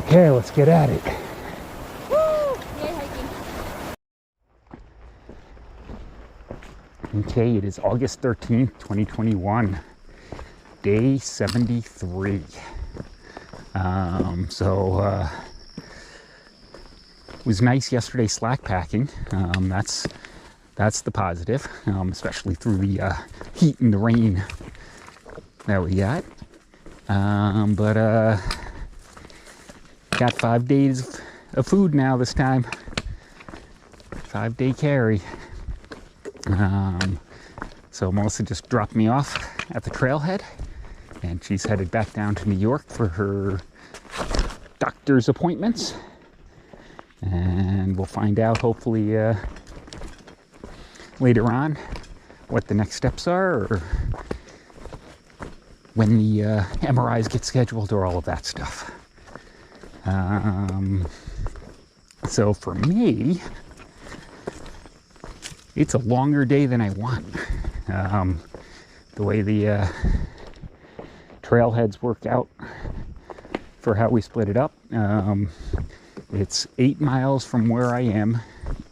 Okay, let's get at it. Woo! Yay, hiking. Okay, it is August 13th, 2021, day 73. It was nice yesterday slack packing. That's the positive, especially through the heat and the rain that we got. Got 5 days of food now this time. 5-day carry. So Melissa just dropped me off at the trailhead, and she's headed back down to New York for her doctor's appointments. And we'll find out hopefully later on what the next steps are, or when the MRIs get scheduled, or all of that stuff. So for me, it's a longer day than I want. The way the trailheads work out for how we split it up, it's 8 miles from where I am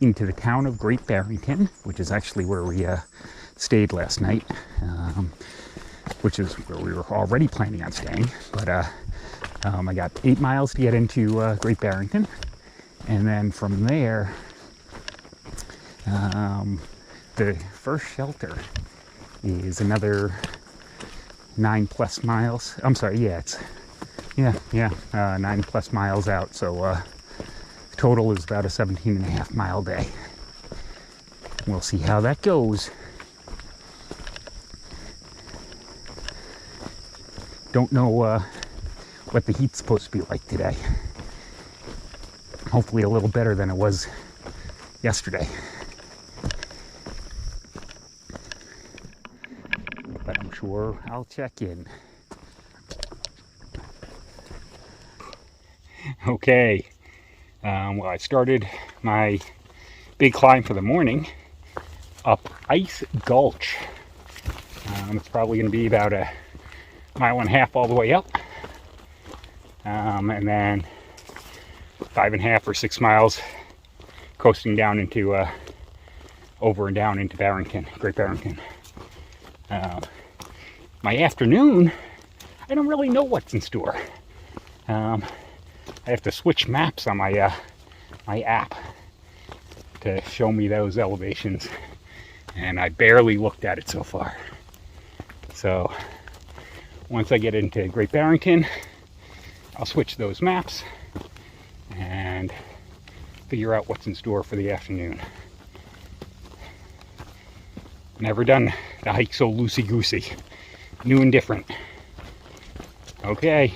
into the town of Great Barrington, which is actually where we stayed last night, which is where we were already planning on staying. But I got 8 miles to get into Great Barrington, and then from there, the first shelter is another 9+ miles. I'm sorry, it's 9+ miles out. So total is about a 17.5 mile day. We'll see how that goes. Don't know what the heat's supposed to be like today. Hopefully a little better than it was yesterday. But I'm sure I'll check in. Okay. Well, I started my big climb for the morning up Ice Gulch. It's probably going to be about a 1.5 miles all the way up, and then 5.5 or 6 miles coasting down into over and down into Barrington, Great Barrington. My afternoon, I don't really know what's in store. I have to switch maps on my my app to show me those elevations, and I barely looked at it so far. So once I get into Great Barrington, I'll switch those maps and figure out what's in store for the afternoon. Never done the hike so loosey-goosey. New and different. Okay.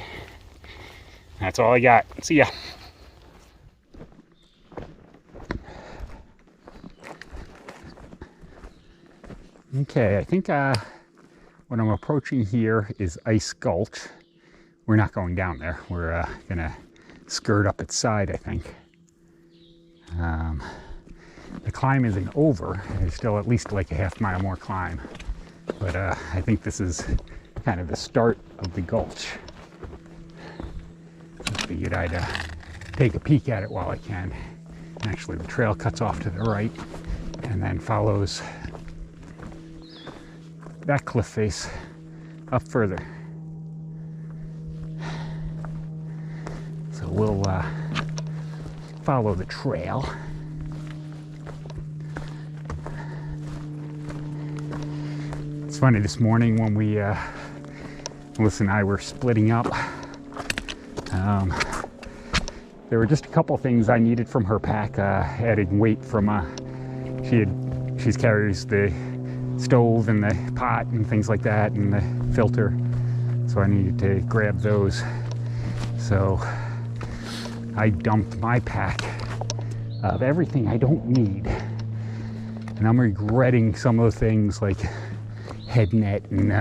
That's all I got. See ya. Okay, I think what I'm approaching here is Ice Gulch. We're not going down there. We're gonna skirt up its side, I think. The climb isn't over. There's still at least like a 1/2 mile more climb. But I think this is kind of the start of the gulch. I figured I'd take a peek at it while I can. And actually, the trail cuts off to the right and then follows that cliff face up further. So we'll follow the trail. It's funny, this morning when Melissa and I were splitting up, there were just a couple things I needed from her pack, adding weight from she carries the stove and the pot and things like that, and the filter, so I needed to grab those. So I dumped my pack of everything I don't need, and I'm regretting some of the things like head net and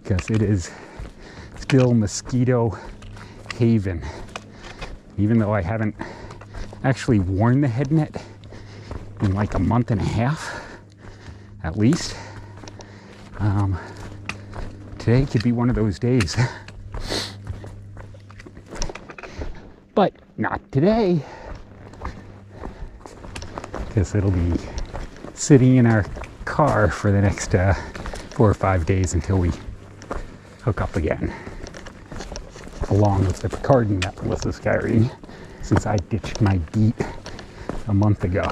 because it is still mosquito haven, even though I haven't actually worn the head net in like a 1.5 months at least. Today could be one of those days. But not today, because it'll be sitting in our car for the next 4 or 5 days until we hook up again, along with the Picardin that Melissa's carrying since I ditched my Beat a month ago.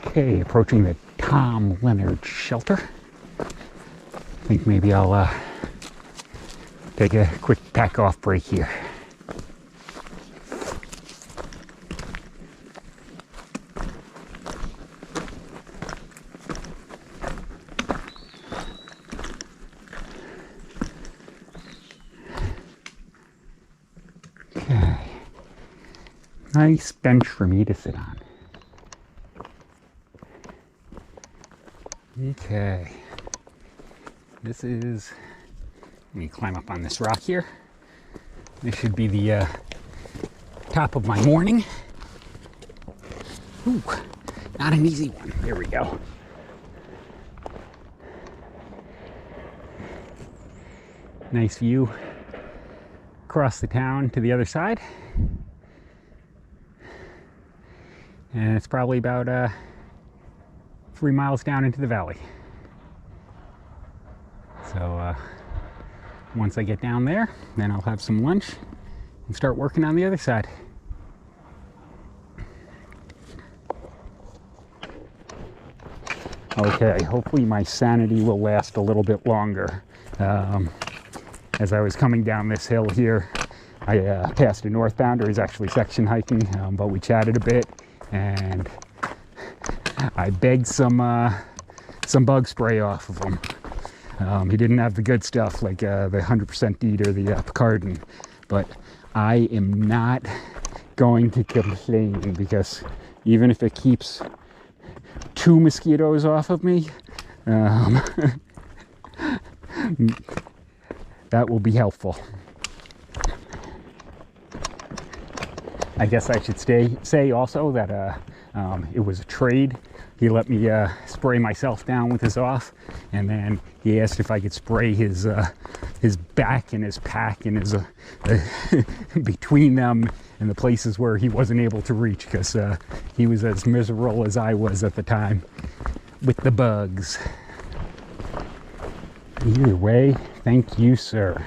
Okay, approaching the Tom Leonard shelter. I think maybe I'll take a quick pack off break here. Okay, nice bench for me to sit on. Okay, this is, let me climb up on this rock here. This should be the top of my morning. Ooh, not an easy one. There we go. Nice view across the town to the other side. And it's probably about 3 miles down into the valley. So once I get down there, then I'll have some lunch and start working on the other side. Okay, hopefully my sanity will last a little bit longer. As I was coming down this hill here, I passed a northbounder. He's actually section hiking, but we chatted a bit, and I begged some bug spray off of him. He didn't have the good stuff like the 100% DEET or the Picardin, but I am not going to complain, because even if it keeps 2 mosquitoes off of me, that will be helpful. I guess I should say also that it was a trade. He let me spray myself down with his off, and then he asked if I could spray his back and his pack and his between them and the places where he wasn't able to reach, because he was as miserable as I was at the time with the bugs. Either way, thank you, sir.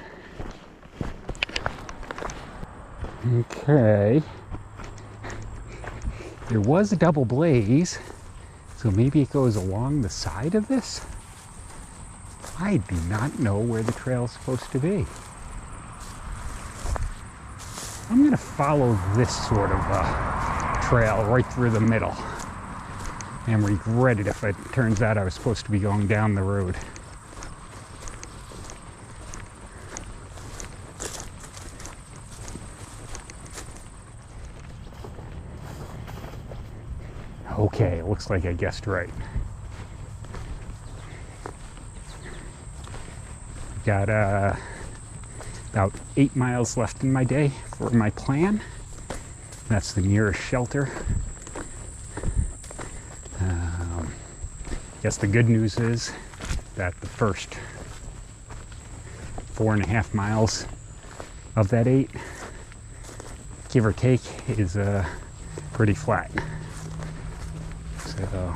Okay. There was a double blaze, so maybe it goes along the side of this? I do not know where the trail is supposed to be. I'm going to follow this sort of trail right through the middle and regret it if it turns out I was supposed to be going down the road. Okay, it looks like I guessed right. Got about 8 miles left in my day for my plan. That's the nearest shelter. Guess the good news is that the first 4.5 miles of that 8, give or take, is pretty flat. So,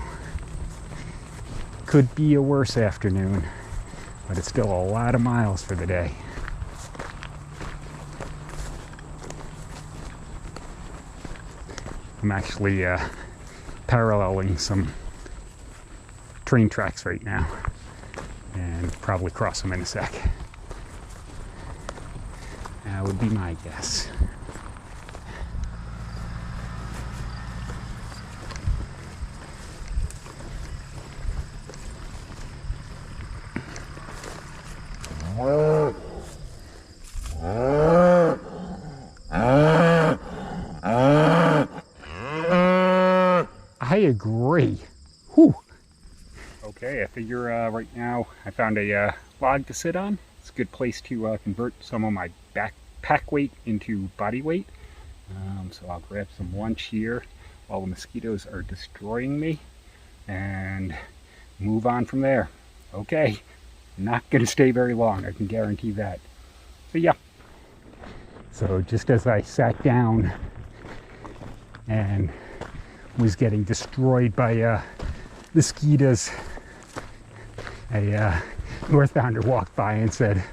could be a worse afternoon, but it's still a lot of miles for the day. I'm actually paralleling some train tracks right now, and probably cross them in a sec. That would be my guess. I agree. Whew. Okay, I figure right now I found a log to sit on. It's a good place to convert some of my backpack pack weight into body weight. So I'll grab some lunch here while the mosquitoes are destroying me and move on from there. Okay, not going to stay very long, I can guarantee that. But yeah. So just as I sat down and was getting destroyed by mosquitoes, a northbounder walked by and said,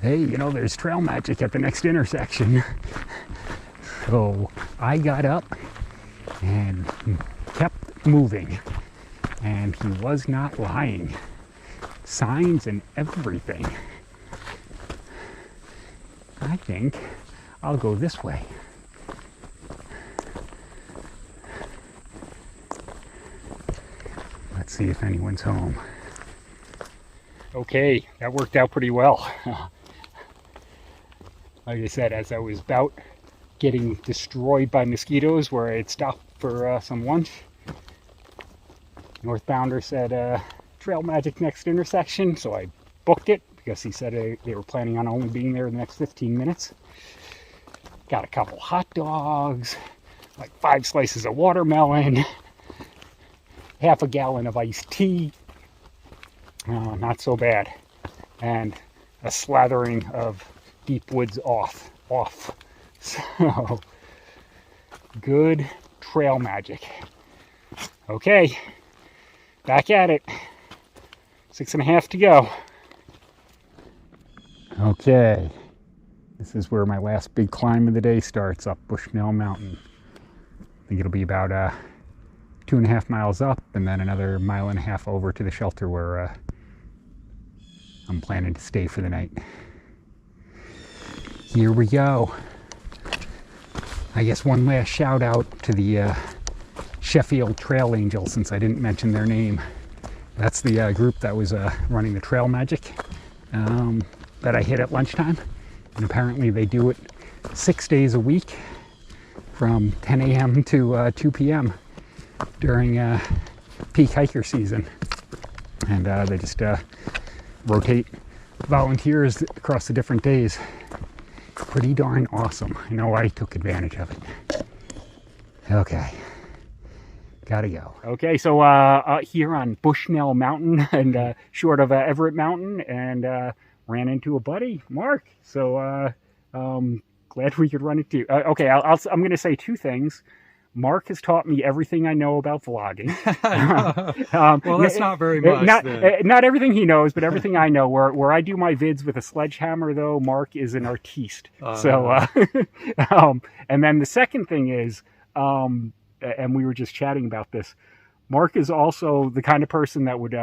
"Hey, you know, there's trail magic at the next intersection." So I got up and kept moving, and he was not lying. Signs and everything. I think I'll go this way. Let's see if anyone's home. Okay, that worked out pretty well. Like I said, as I was about getting destroyed by mosquitoes where I had stopped for some lunch, northbounder said trail magic next intersection, so I booked it because he said they were planning on only being there the next 15 minutes. Got a couple hot dogs, like 5 slices of watermelon, half a gallon of iced tea, not so bad, and a slathering of deep woods off. So, good trail magic. Okay, back at it. 6.5 to go. Okay, this is where my last big climb of the day starts, up Bushnell Mountain. I think it'll be about 2.5 miles up, and then another 1.5 miles over to the shelter where I'm planning to stay for the night. Here we go. I guess one last shout out to the Sheffield Trail Angels, since I didn't mention their name. That's the group that was running the trail magic that I hit at lunchtime. And apparently they do it 6 days a week from 10 a.m. to 2 p.m. during peak hiker season. And they just rotate volunteers across the different days. Pretty darn awesome. I know I took advantage of it. Okay, gotta go. Okay, so here on Bushnell Mountain and short of Everett Mountain, and ran into a buddy, Mark. So glad we could run into you. Okay, I'm going to say 2 things. Mark has taught me everything I know about vlogging. Well, that's not very much. Not everything he knows, but everything I know. Where I do my vids with a sledgehammer, though, Mark is an artiste. And then the second thing is, and we were just chatting about this, Mark is also the kind of person that would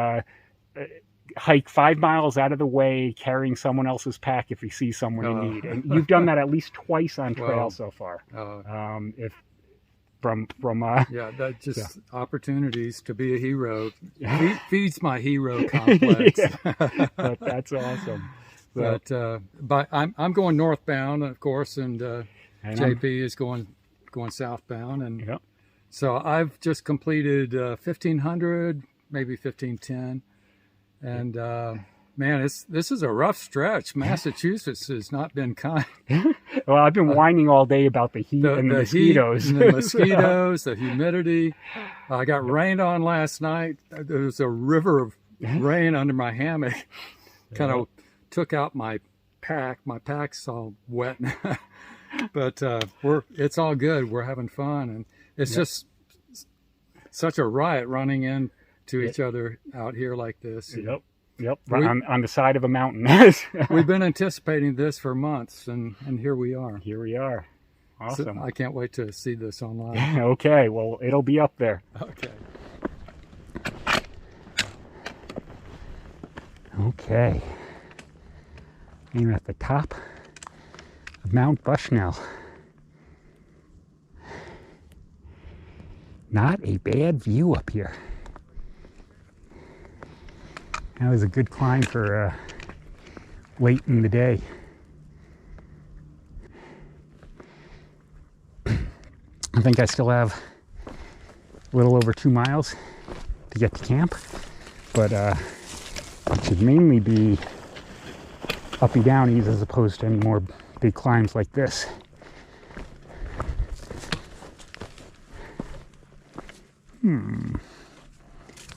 hike 5 miles out of the way carrying someone else's pack if he sees someone in need. And you've done that at least twice on trail so far. Yeah, that just opportunities to be a hero. Feeds my hero complex. But that's awesome. But I'm going northbound, of course, and JP is going southbound, and so I've just completed 1,500, maybe 1,510, and man, this is a rough stretch. Massachusetts has not been kind. Well, I've been whining all day about the heat and the mosquitoes. The mosquitoes, the humidity. I got rained on last night. There was a river of rain under my hammock. Kind of took out my pack. My pack's all wet. But it's all good. We're having fun. And it's just such a riot running into each other out here like this. Yep, on the side of a mountain. We've been anticipating this for months, and here we are. Here we are. Awesome. So I can't wait to see this online. Okay, well, it'll be up there. Okay. Okay. I'm at the top of Mount Bushnell. Not a bad view up here. That was a good climb for late in the day. I think I still have a little over 2 miles to get to camp, but it should mainly be uppy downies as opposed to any more big climbs like this.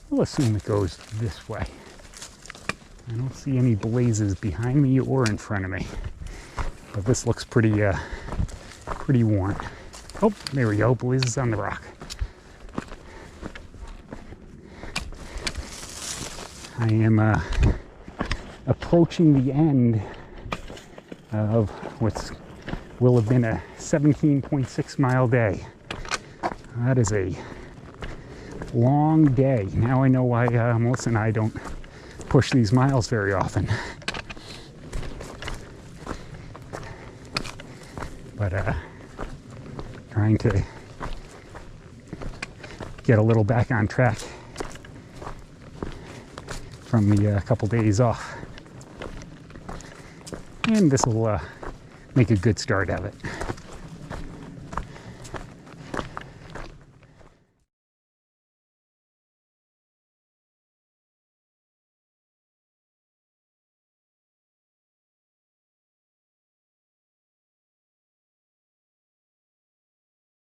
We'll assume it goes this way. I don't see any blazes behind me or in front of me, but this looks pretty warm. Oh, there we go, blazes on the rock. I am approaching the end of what will have been a 17.6 mile day. That is a long day. Now I know why Melissa and I don't push these miles very often. But trying to get a little back on track from the couple days off. And this will make a good start of it.